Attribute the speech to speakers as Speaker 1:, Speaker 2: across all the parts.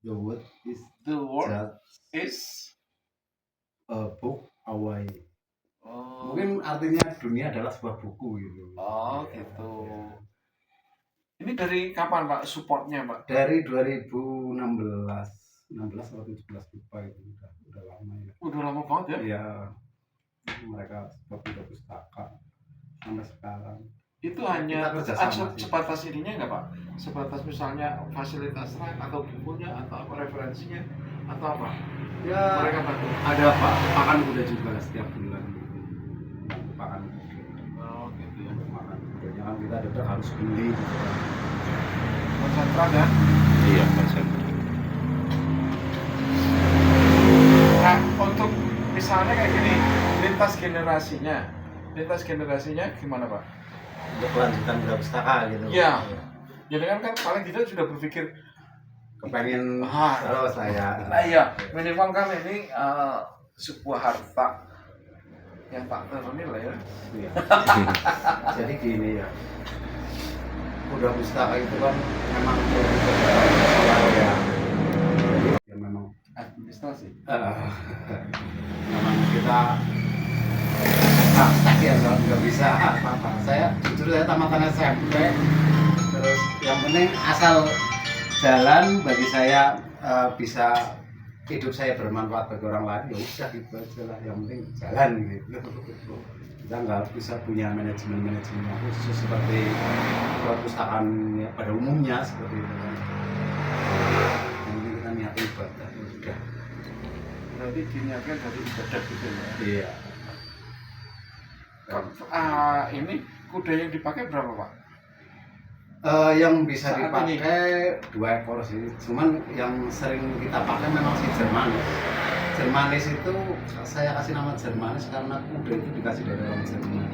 Speaker 1: The word is
Speaker 2: The word
Speaker 1: just
Speaker 2: is
Speaker 1: a book away.
Speaker 2: oh,
Speaker 1: Mungkin artinya dunia adalah sebuah buku gitu.
Speaker 2: oh gitu. Ini dari kapan Pak supportnya Pak?
Speaker 1: Dari 2016, 16 atau 17 lupa itu udah lama ya.
Speaker 2: Udah lama banget ya?
Speaker 1: Iya, mereka sebuah pustaka sampai sekarang.
Speaker 2: Itu hanya
Speaker 1: kita kerjasama sih.
Speaker 2: sebatas ininya nggak Pak? Sebatas misalnya fasilitasnya atau bukunya atau apa referensinya atau apa?
Speaker 1: Ya
Speaker 2: Mereka bantu.
Speaker 1: ada Pak pakan kuda juga setiap bulan. Pakan kuda.
Speaker 2: Oh gitu ya.
Speaker 1: Untuk makan kudanya kan kita tetap harus beli gitu kan.
Speaker 2: Konsentrat ya?
Speaker 3: Iya, konsentrat.
Speaker 2: Nah, untuk misalnya kayak gini, lintas generasinya gimana Pak?
Speaker 1: Untuk kelanjutan Budak Pustaka gitu.
Speaker 2: Iya. Jadi kan paling tidak sudah berpikir
Speaker 1: kepengen terus saya.
Speaker 2: Iya, minimal kan ini sebuah harta yang tak ternilai ya.
Speaker 1: Iya. Jadi gini ya, Budak Pustaka itu kan memang ya, ya memang
Speaker 2: administrasi.
Speaker 1: Memang kita praktek ya nggak bisa apa-apa. Saya jujur saya tamatan SMP, terus yang penting asal jalan bagi saya bisa hidup saya bermanfaat bagi orang lain ya udah gitu aja lah, yang penting jalan gitu. Kita nggak bisa punya manajemen yang khusus seperti perpustakaan ya, pada umumnya seperti itu kan. Yang penting kita niat ibadah ya sudah.
Speaker 2: Berarti diniatkan dari ibadah gitu ya.
Speaker 1: Iya.
Speaker 2: Ini kuda yang dipakai berapa Pak?
Speaker 1: Yang bisa
Speaker 2: Saat
Speaker 1: dipakai 2 ekor sih, cuman yang sering kita pakai memang si Jermanis. Jermanis itu saya kasih nama Jermanis karena kuda itu dikasih dari orang Jerman.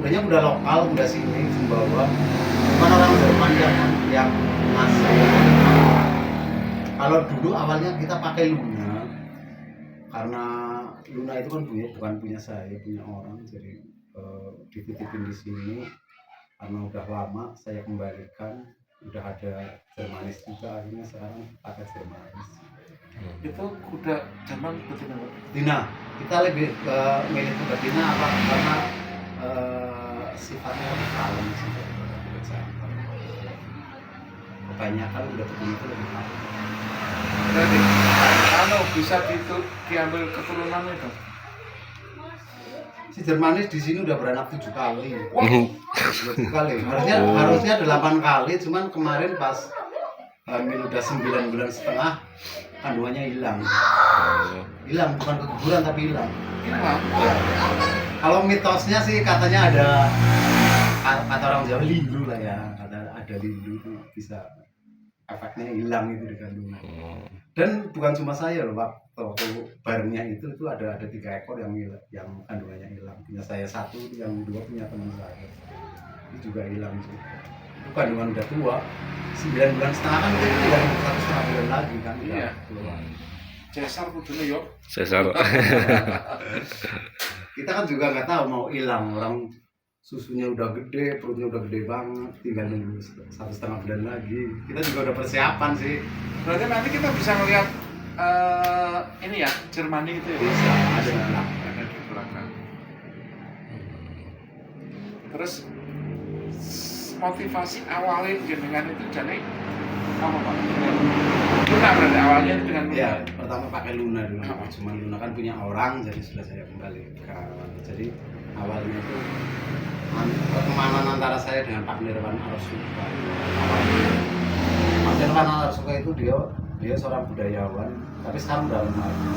Speaker 1: Kudanya kuda lokal, kuda sini, Sumbawa. Bukan orang Jerman yang ngasih. Kalau dulu awalnya kita pakai Luna, karena Luna itu kan bukan punya saya, punya orang, jadi dititipin di sini. Karena udah lama saya kembalikan, udah ada Jermanis juga, akhirnya sekarang pakai Jermanis.
Speaker 2: Itu kuda zaman betina Pak?
Speaker 1: Betina, kita lebih milih kuda betina apa karena sifatnya lebih kalem sih daripada kuda jantan. Kebanyakan kuda betina itu lebih kalem.
Speaker 2: Berarti kalau bisa diambil keturunan itu.
Speaker 1: Si Jermanis di sini udah beranak 7 kali.
Speaker 2: Wah,
Speaker 1: 7 kali. Harusnya 8 kali, cuman kemarin pas hamil udah 9 bulan setengah kandungannya hilang. Hilang bukan keguguran tapi hilang.
Speaker 2: hilang.
Speaker 1: Ya. Kalau mitosnya sih katanya ada, kata orang Jawa lindu lah ya, ada lindu itu bisa efeknya hilang itu di kandungan. Dan bukan cuma saya loh Pak, waktu barengnya itu ada 3 ekor yang kandungannya hilang. Punya saya 1, yang 2 punya teman saya. Itu juga hilang juga. Itu kandungan udah tua, 9 bulan setengah kan itu tinggal 1,5 bulan lagi kan.
Speaker 2: Iya.
Speaker 1: Keluar.
Speaker 2: Cesar kudune yo.
Speaker 3: Sesar.
Speaker 1: Kita kan juga nggak tahu mau hilang, orang susunya udah gede, perutnya udah gede banget, tinggal nunggu 1,5 bulan lagi. Kita juga udah persiapan sih.
Speaker 2: Berarti nanti kita bisa ngelihat ini ya Jermani itu ya.
Speaker 1: Bisa ada di belakang.
Speaker 2: Ada di belakang. Terus motivasi awalnya jenengan itu jadi apa Pak? Luna berarti awalnya itu dengan Luna.
Speaker 1: Ya, pertama pakai Luna dulu. Cuma Luna kan punya orang, jadi sudah saya kembalikan. Jadi awalnya itu pertemanan antara saya dengan Pak Nirwan Arsuka. Pak Nirwan Arsuka itu dia seorang budayawan, tapi sekarang udah lagi.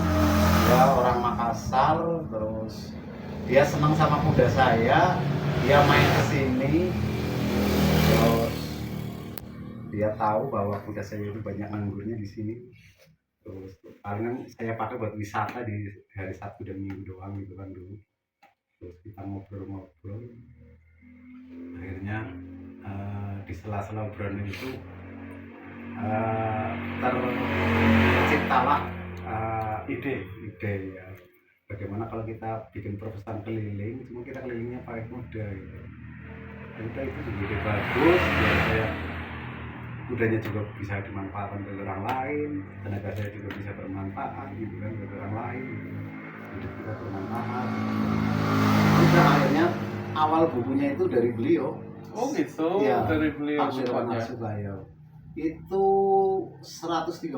Speaker 1: Dia orang Makassar, terus dia senang sama kuda saya, dia main ke sini, terus dia tahu bahwa kuda saya itu banyak anggurnya di sini. Terus palingan saya pakai buat wisata di hari Sabtu dan Minggu doang gitu kan dulu. Terus kita ngobrol-ngobrol, akhirnya di sela-sela obrolan itu terciptalah ide ya, bagaimana kalau kita bikin perpustakaan keliling, cuma kita kelilingnya pakai kuda gitu. Kuda itu juga ide bagus, biar saya kudanya juga bisa dimanfaatkan bagi orang lain, tenaga saya juga bisa bermanfaat gitu kan bagi orang lain, hidup kita bermanfaat. Udah akhirnya awal bukunya itu dari beliau.
Speaker 2: Oh gitu,
Speaker 1: Iya,
Speaker 2: dari beliau
Speaker 1: Pak Wirwan
Speaker 2: sukanya.
Speaker 1: Subayo. Itu 136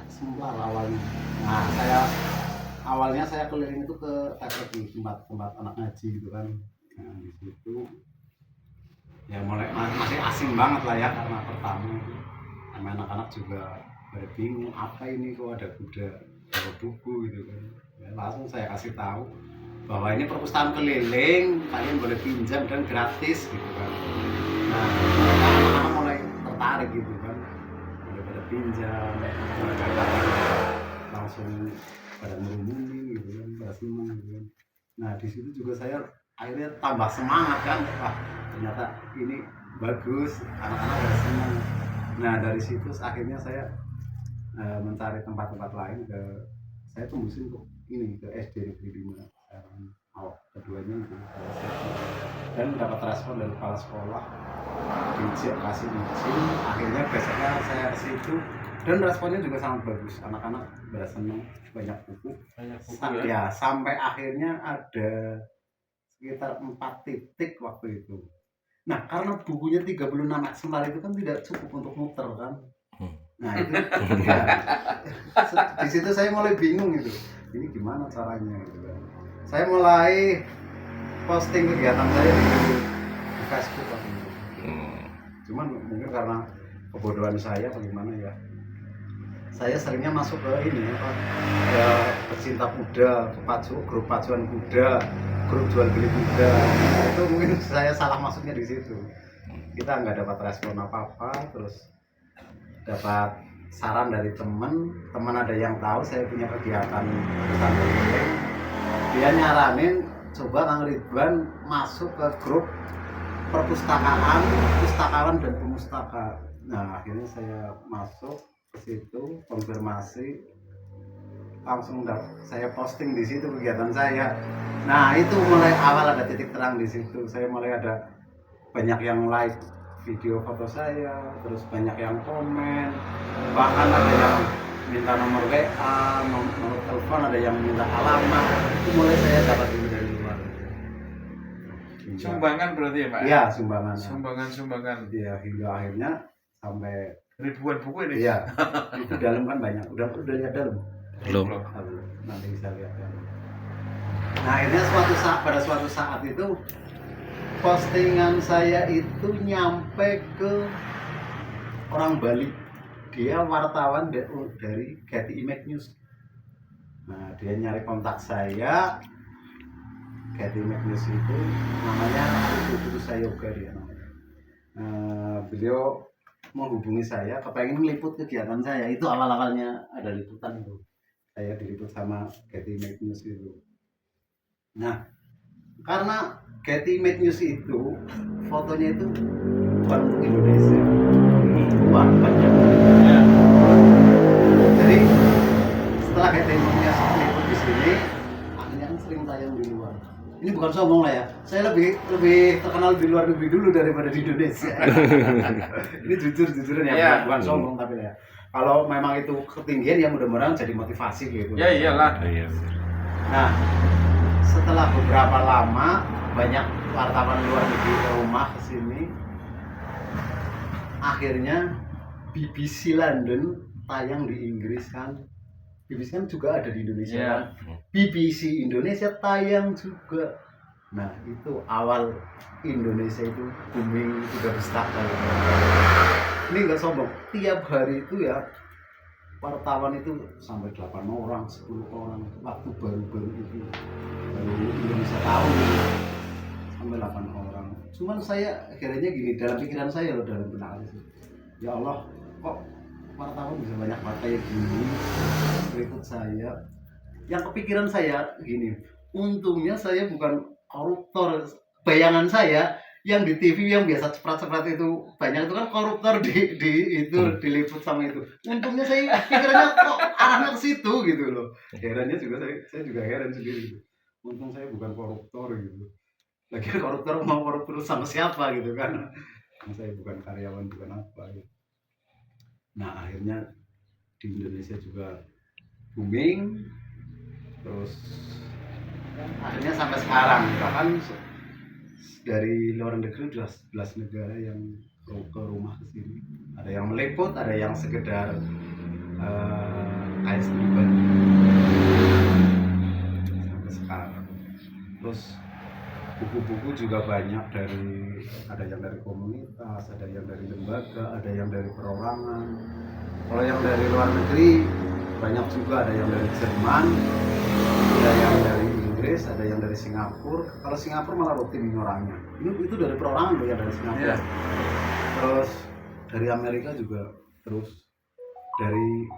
Speaker 1: eksemplar awalnya. Nah, awalnya saya keliling itu ke TPG, tempat anak ngaji gitu kan. Nah, di situ ya mulai masih asing banget lah ya karena pertama itu. Sama anak-anak juga pada bingung apa ini kok ada kuda bawa buku gitu kan. Ya, langsung saya kasih tahu bahwa ini perpustakaan keliling, kalian boleh pinjam dan gratis gitu kan. Nah, mereka anak-anak mulai tertarik gitu kan, mulai pada pinjam, mereka langsung pada merumuni gitu kan, pada senang gitu kan. Nah, di situ juga saya akhirnya tambah semangat kan, wah ternyata ini bagus, anak-anak pada senang. Nah, dari situ akhirnya saya mencari tempat-tempat lain saya tembusin kok ini ke SD Negeri 5 awal keduanya itu dan mendapat respon dari kepala sekolah diizin kasih izin, akhirnya besoknya saya ke situ dan responnya juga sangat bagus, anak-anak pada senang, banyak buku ya sampai akhirnya ada sekitar 4 titik waktu itu. Nah karena bukunya 36 eksemplar itu kan tidak cukup untuk muter kan. Nah itu ya, di situ saya mulai bingung gitu, ini gimana caranya gitu kan. Saya mulai posting kegiatan saya di Facebook waktu itu. Cuman mungkin karena kebodohan saya bagaimana ya, saya seringnya masuk ke ini apa ya, pecinta kuda, ke grup pacuan kuda, grup jual beli kuda. Itu mungkin saya salah masuknya di situ. Kita nggak dapat respon apa-apa, terus dapat saran dari teman ada yang tahu saya punya kegiatan pesantren keliling, dia nyaranin coba Kang Ridwan masuk ke grup perpustakaan, pustakawan dan pemustaka. Nah akhirnya saya masuk ke situ, konfirmasi, langsung saya posting di situ kegiatan saya. Nah itu mulai awal ada titik terang di situ, saya mulai ada banyak yang like video foto saya, terus banyak yang komen, bahkan ada yang minta nomor WA, nomor telepon, ada yang minta alamat. Itu mulai saya dapat ini dari luar.
Speaker 2: Sumbangan berarti ya Pak?
Speaker 1: Iya, sumbangan.
Speaker 2: Sumbangan.
Speaker 1: Iya, hingga akhirnya sampai
Speaker 2: ribuan buku ini.
Speaker 1: Iya, itu dalam kan banyak. Udah lihat dalam?
Speaker 3: Belum.
Speaker 1: Nanti bisa lihat dalam. Nah, akhirnya pada suatu saat itu postingan saya itu nyampe ke orang Bali. Dia wartawan dari Getty Images News. Nah, dia nyari kontak saya. Getty Images News itu namanya Putu Sayoga dia namanya. Beliau menghubungi saya, kepengen meliput kegiatan saya. Itu awal-awalnya ada liputan itu. Saya diliput sama Getty Images News itu. Nah, karena Getty Images News itu fotonya itu bukan untuk Indonesia, luar banyak. Ya. Jadi setelah Getty Images News meliput di sini, akhirnya kan sering tayang di luar. Ini bukan sombong lah ya, saya lebih terkenal di luar negeri dulu daripada di Indonesia. Ini jujur-jujuran ya, bukan sombong tapi ya. Kalau memang itu ketinggian ya mudah-mudahan jadi motivasi gitu.
Speaker 2: Ya iyalah.
Speaker 1: Nah, setelah beberapa lama banyak wartawan luar negeri ke rumah kesini, akhirnya BBC London tayang di Inggris kan. BBC kan juga ada di Indonesia kan. BBC Indonesia tayang juga. Nah itu awal Indonesia itu booming, udah besar kali. Ini nggak sombong, tiap hari itu ya wartawan itu sampai 8 orang, 10 orang. Waktu baru-baru itu baru Indonesia tahu sampai 8 orang. Cuman saya akhirnya gini, dalam pikiran saya loh, dalam benak itu, ya Allah kok wartawan bisa banyak partai gini berikut saya. Yang kepikiran saya gini, untungnya saya bukan koruptor. Bayangan saya yang di TV yang biasa ceprat-ceprat itu banyak itu kan koruptor di itu diliput sama itu. Untungnya saya pikirannya kok arahnya ke situ gitu loh. Herannya juga saya juga heran sendiri. Untung saya bukan koruptor gitu. Lagi koruptor mau koruptor sama siapa gitu kan. Saya bukan karyawan, bukan apa gitu. Nah akhirnya di Indonesia juga booming, terus akhirnya sampai sekarang bahkan dari luar negeri udah 11 negara yang ke rumah ke sini. Ada yang meliput, ada yang sekedar kayak pribadi sampai sekarang. Terus buku-buku juga banyak, ada yang dari komunitas, ada yang dari lembaga, ada yang dari perorangan. Kalau yang dari luar negeri banyak juga, ada yang dari Jerman, ada yang dari Inggris, ada yang dari Singapura. Kalau Singapura malah rutin orangnya. Itu dari perorangan loh, yang dari Singapura.
Speaker 2: Iya.
Speaker 1: Terus dari Amerika juga, terus dari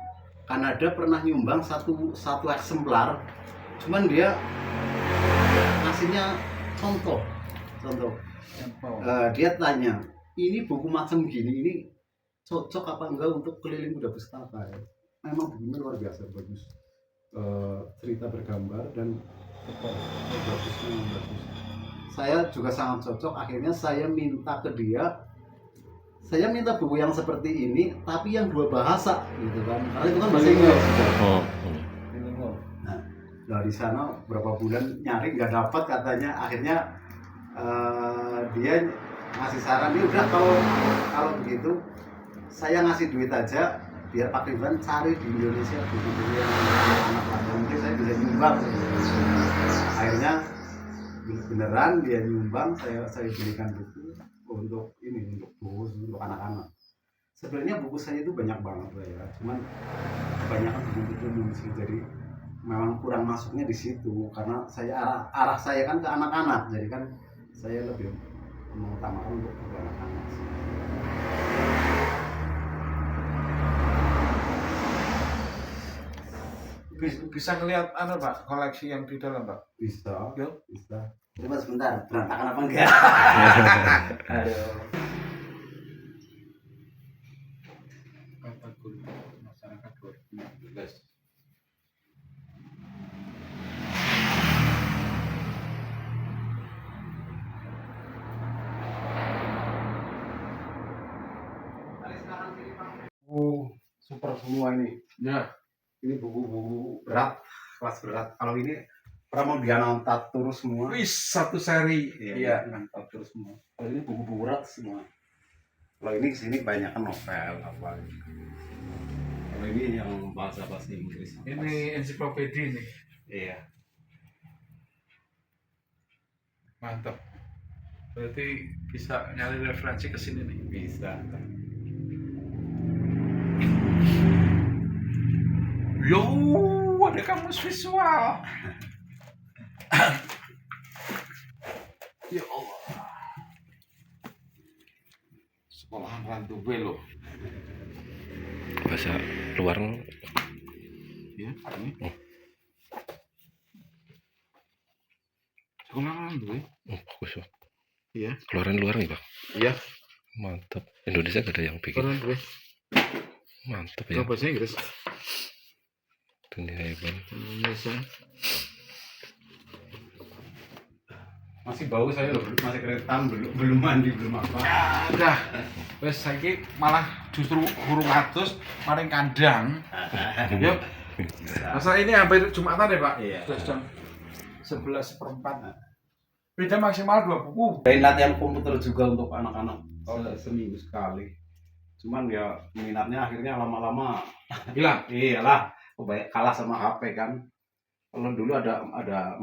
Speaker 1: Kanada pernah nyumbang satu eksemplar, cuman dia ngasihnya contoh. Dia tanya, ini buku macam gini ini cocok apa enggak untuk keliling Buddha Pustaka ya? Memang bukunya luar biasa bagus. Cerita bergambar dan bagusnya bagus. Saya juga sangat cocok. Akhirnya saya minta ke dia, saya minta buku yang seperti ini tapi yang 2 bahasa gitu kan, karena itu kan bahasa Inggris. Nah, dari sana berapa bulan nyari nggak dapat katanya. Akhirnya dia ngasih saran, ini udah kalau begitu saya ngasih duit aja biar Pak Ridwan cari di Indonesia buku-buku yang anak-anak, mungkin saya bisa nyumbang. Akhirnya beneran dia nyumbang, saya belikan buku untuk buku untuk anak-anak. Sebenarnya buku saya itu banyak banget lah ya, cuman kebanyakan buku musik, jadi memang kurang masuknya di situ karena saya arah saya kan ke anak-anak, jadi kan saya lebih mengutamakan untuk anak-anak.
Speaker 2: Bisa ngelihat Pak, koleksi yang di dalam Pak?
Speaker 1: Bisa.
Speaker 2: Yuk.
Speaker 1: Bisa. Coba sebentar, berantakan apa enggak? Aduh.
Speaker 2: Kategori masyarakat 2016.
Speaker 1: Super semua ini.
Speaker 2: Ya.
Speaker 1: Ini buku-buku berat, kelas berat. Kalau ini Pramodyana Tatur semua.
Speaker 2: Wih, satu seri.
Speaker 1: Iya, Tatur semua. Kalau ini buku-buku berat semua. Kalau ini kesini banyak kan novel apa. Kalau ini yang bahasa-bahasa Inggris.
Speaker 2: Ini ensiklopedi nih.
Speaker 1: Iya.
Speaker 2: Mantap. Berarti bisa nyari referensi ke sini nih.
Speaker 1: Bisa.
Speaker 2: Yo, ada kamus visual. Ya Allah. Sekolahan Rantu Belo.
Speaker 3: Bahasa luar.
Speaker 2: Ya, ini. Sekolahan Rantu Belo.
Speaker 3: Bagus ya.
Speaker 2: Iya.
Speaker 3: Keluaran luar nih Pak.
Speaker 2: Iya.
Speaker 3: Mantap. Indonesia gak ada yang bikin.
Speaker 2: Sekolahan Rantu Belo.
Speaker 3: Mantap ya.
Speaker 2: Bahasa Inggris.
Speaker 3: Dunia hebat.
Speaker 2: Indonesia.
Speaker 1: Masih bau saya loh, masih keretan, belum mandi, belum apa.
Speaker 2: Dah. Wes saiki malah justru burung atus maring kandang. Yuk. Masa ini hampir Jumatan ya, Pak?
Speaker 1: Iya.
Speaker 2: Sudah jam 11:04. Beda maksimal 2 buku.
Speaker 1: Dari latihan komputer juga untuk anak-anak seminggu sekali. Cuman ya minatnya akhirnya lama-lama
Speaker 2: Hilang.
Speaker 1: iyalah, kalah sama HP kan. Kalau dulu ada 4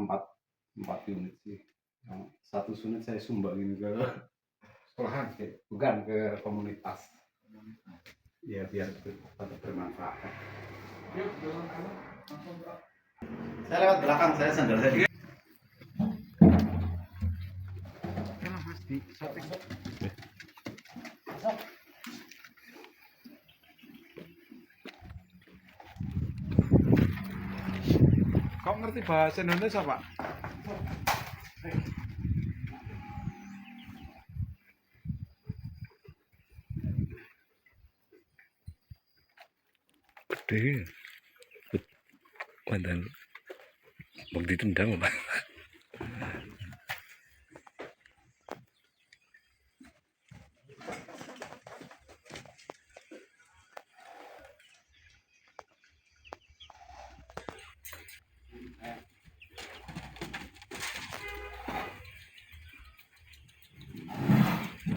Speaker 1: unit sih. Yang 1 unit saya sumbangin ke sekolahan, bukan ke komunitas. Ya biar tetap bermanfaat.
Speaker 2: Yuk,
Speaker 1: Saya lewat belakang, saya sandal saya.
Speaker 2: Kau ngerti bahasa Indonesia, Pak?
Speaker 3: Gede. Mantan. Bang ditendang Pak.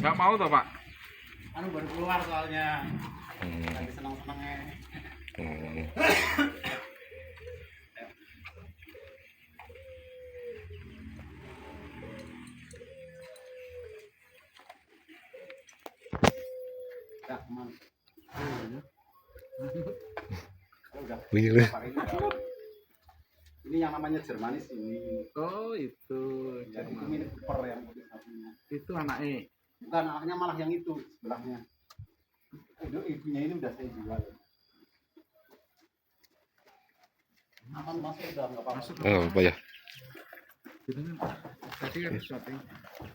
Speaker 2: Gak mau toh Pak?
Speaker 1: Anu baru keluar soalnya.
Speaker 3: Hmm.
Speaker 1: Lagi seneng-senengnya.
Speaker 3: Hmm.
Speaker 1: Ya, aman. Udah.
Speaker 3: Wih,
Speaker 1: Pakai ini udah. Ini yang namanya Jermanis ini.
Speaker 2: Oh itu.
Speaker 1: Ya, itu milik Cooper yang putih satunya.
Speaker 2: Itu anaknya.
Speaker 1: Bukan, anaknya malah yang itu sebelahnya. Itu ibunya ini udah saya jual. Aman masuk udah nggak apa-apa.
Speaker 2: Masuk.
Speaker 3: oh apa ya?
Speaker 2: Gitu kan. Tadi kan syuting.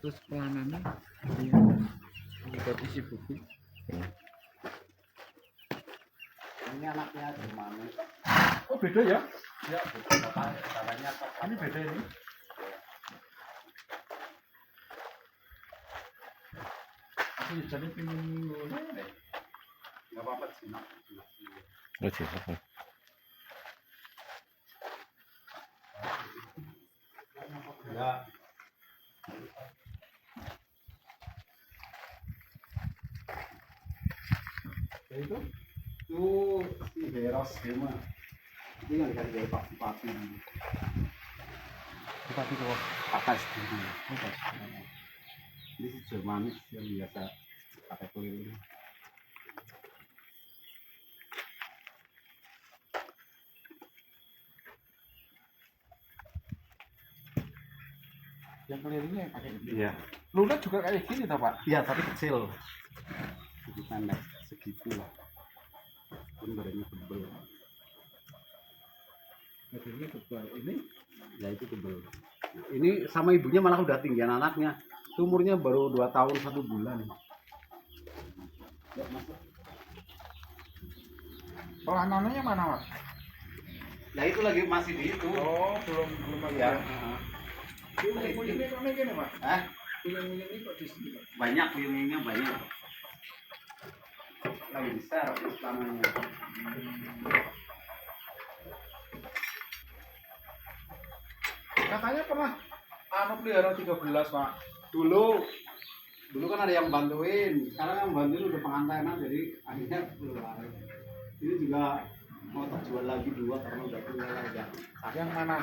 Speaker 2: Terus pelanannya dia buat isi buku.
Speaker 1: Ini anaknya Jermanis.
Speaker 2: Oh beda ya?
Speaker 1: Ya, bapaknya
Speaker 2: Ini beda ini. Aku jadi pengen
Speaker 1: nggak apa-apa sih.
Speaker 3: Oh sih.
Speaker 1: Ya. Itu si Heros Hema. Itu yang dikasih dari Pak Bupati.
Speaker 2: Bupati tuh.
Speaker 1: Atas dulu. Ini si Jermanis yang biasa pakai keliling.
Speaker 2: Yang kelilingnya pakai ini.
Speaker 1: Iya.
Speaker 2: Luna juga kayak gini toh Pak?
Speaker 1: Iya, tapi kecil. Lebih pendek segitu lah. Pun badannya tebel.
Speaker 2: Modelnya tebal. Ini
Speaker 1: Ya itu tebel. Ini sama ibunya malah udah tinggian anaknya. Umurnya baru 2 tahun 1 bulan. Ya, masuk.
Speaker 2: oh anaknya mana Pak?
Speaker 1: Nah itu lagi masih di itu.
Speaker 2: Oh belum lagi.
Speaker 1: Ya.
Speaker 2: Ini kok gini Pak?
Speaker 1: Puyeng-puyeng
Speaker 2: Ini kok di sini Pak?
Speaker 1: banyak, puyengnya banyak. Lagi besar selamanya.
Speaker 2: Katanya pernah pelihara 13 Pak.
Speaker 1: Dulu kan ada yang bantuin. Sekarang yang bantuin udah pengantenan jadi akhirnya keluar. Ini juga mau terjual lagi 2 karena udah keluar lagi.
Speaker 2: Yang mana?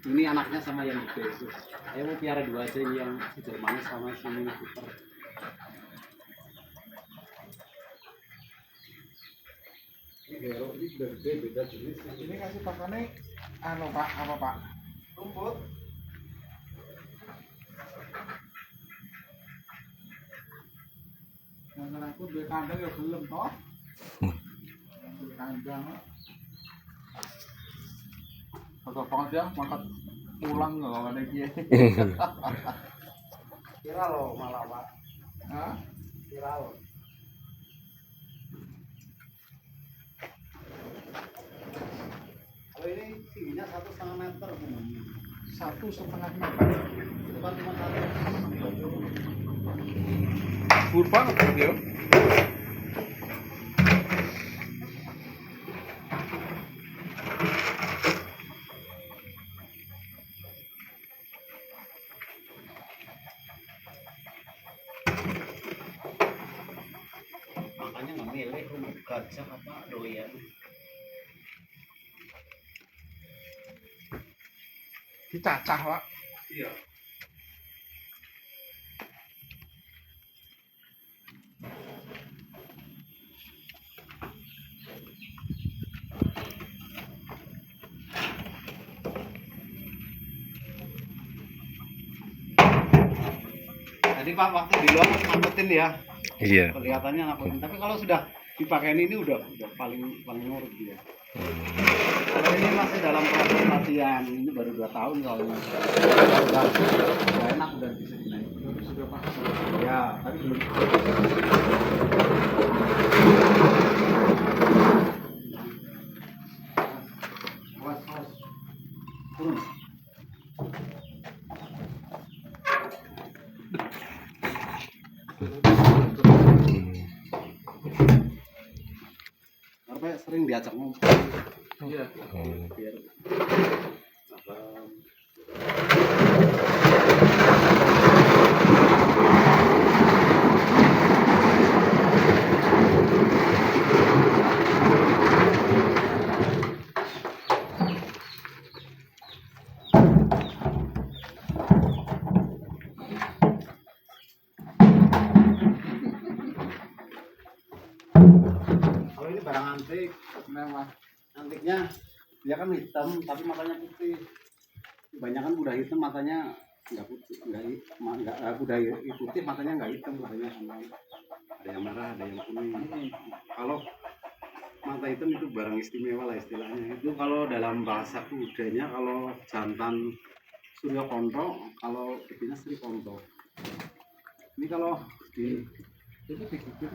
Speaker 1: Ini anaknya sama yang gede itu. Saya mau piara 2 aja ini yang si Jermanis sama si Mini Cooper. Ini Hero ini udah gede beda jenis.
Speaker 2: Ini kasih pakannya anu Pak, apa Pak?
Speaker 1: Rumput.
Speaker 2: Yang aku dua kandang ya belum toh. Dua kandang. Agak banget ya, mangkat pulang nggak ada kia.
Speaker 1: Viral loh malah Pak.
Speaker 2: Hah?
Speaker 1: Viral. Kalau ini tingginya 1,5 meter.
Speaker 2: 1,5 meter.
Speaker 1: Depan cuma 1.
Speaker 2: Subur banget berarti ya.
Speaker 1: Makanya nggak milih rumah gajah apa doyan.
Speaker 2: Dicacah Pak.
Speaker 1: Iya. Tadi Pak waktu di luar nakutin ya,
Speaker 3: Iya.
Speaker 1: kelihatannya nakutin. Tapi kalau sudah dipakai ini udah paling nurut dia. Kalau ini masih dalam proses latihan, ini baru 2 tahun soalnya. Udah enak udah bisa dinaikin.
Speaker 2: Sudah paham.
Speaker 1: Ya, tapi belum. Awas. Turun. Karena sering diajak ngumpul.
Speaker 2: Iya.
Speaker 1: Biar apa
Speaker 2: malah
Speaker 1: Antiknya dia kan hitam tapi matanya putih. Kebanyakan kuda hitam matanya nggak putih, nggak kuda putih matanya nggak hitam, matanya sama. Ada yang merah, ada yang kuning. Kalau mata hitam itu barang istimewa lah istilahnya. Itu kalau dalam bahasa kudanya kalau jantan Surya Konto, kalau betina Sri Konto. Ini kalau di
Speaker 2: itu digigit.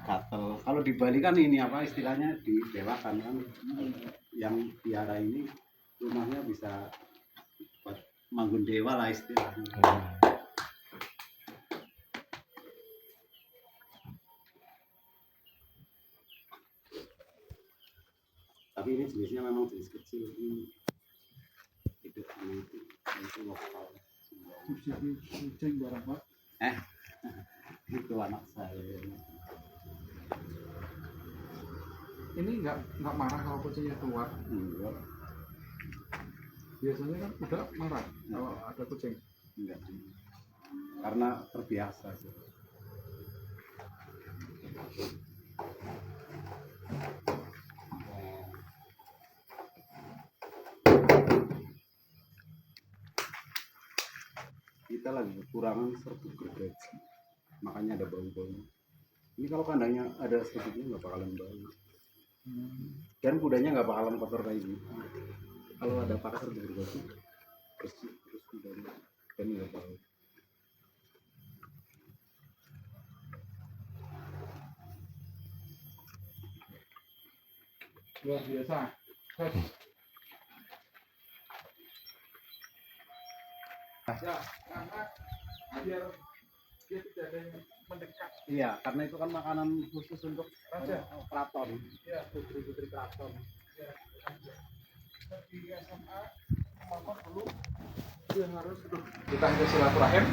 Speaker 1: gatel. Kalau di Bali kan ini apa istilahnya didewakan kan. Yang piara ini rumahnya bisa buat manggun dewa lah istilahnya. Tapi ini jenisnya memang jenis kecil. Ini hidup itu lokal.
Speaker 2: Kucing barang Pak.
Speaker 1: Itu anak saya.
Speaker 2: Ini nggak marah kalau kucingnya keluar.
Speaker 1: Enggak,
Speaker 2: Biasanya kan udah marah kalau ada kucing.
Speaker 1: enggak. Karena terbiasa sih. Kita lagi kekurangan serbuk gergaji, makanya ada bau-baunya. Ini kalau kandangnya ada serbuknya nggak bakalan bau, dan kudanya nggak bakalan kotor kayak gini. Kalau ada pakai serbuk gergaji bersih terus kudanya dan nggak bau.
Speaker 2: Luar biasa. Ya, karena biar dia tidak ada yang mendekat.
Speaker 1: Iya, karena itu kan makanan khusus untuk
Speaker 2: Raja.
Speaker 1: keraton.
Speaker 2: Ya, putri-putri keraton. Ya, di SMA mama dulu dia harus kita hanya silaturahim,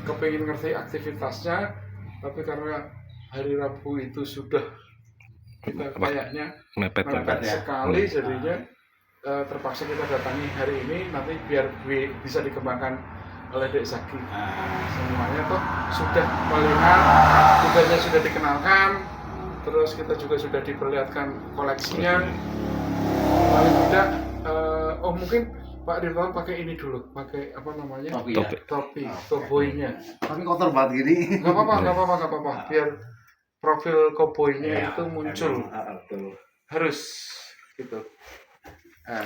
Speaker 2: kepingin ngerti aktivitasnya, tapi karena hari Rabu itu sudah kita kayaknya
Speaker 3: Mepet
Speaker 2: mepet
Speaker 1: ya.
Speaker 2: sekali, jadinya terpaksa kita datangi hari ini, nanti biar bisa dikembangkan oleh Dek Zaki. Semuanya toh sudah melihat, kudanya sudah dikenalkan, terus kita juga sudah diperlihatkan koleksinya. Paling tidak, oh mungkin Pak Dirtawan pakai ini dulu, pakai apa namanya?
Speaker 1: Topi ya?
Speaker 2: Topi, koboi-nya.
Speaker 1: Tapi kotor banget gini.
Speaker 2: Gak apa-apa, biar profil koboi-nya itu muncul.
Speaker 1: Betul.
Speaker 2: Harus gitu. Nah,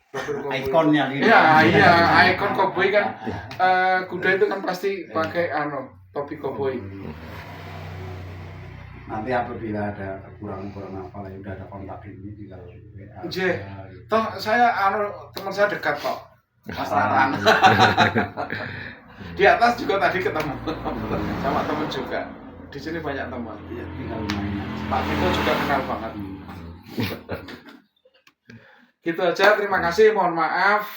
Speaker 2: profil koboi.
Speaker 1: Ikonnya gitu.
Speaker 2: Iya, ikon koboi kan, kuda itu kan pasti pakai topi koboi.
Speaker 1: Nanti apabila ada kekurangan apa lah, udah ada kontak ini tinggal WA.
Speaker 2: J, toh saya teman saya dekat kok, Mas Rarang. Di atas juga tadi ketemu sama teman juga. Di sini banyak teman.
Speaker 1: Iya, tinggal main.
Speaker 2: Pak Vito juga kenal banget. Gitu aja, terima kasih, mohon maaf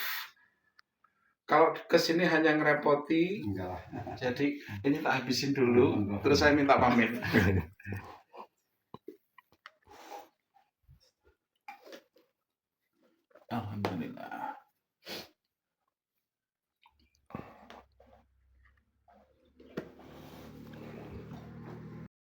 Speaker 2: kalau kesini hanya ngerepoti.
Speaker 1: Enggak lah.
Speaker 2: Jadi ini tak habisin dulu, terus saya minta pamit. Alhamdulillah.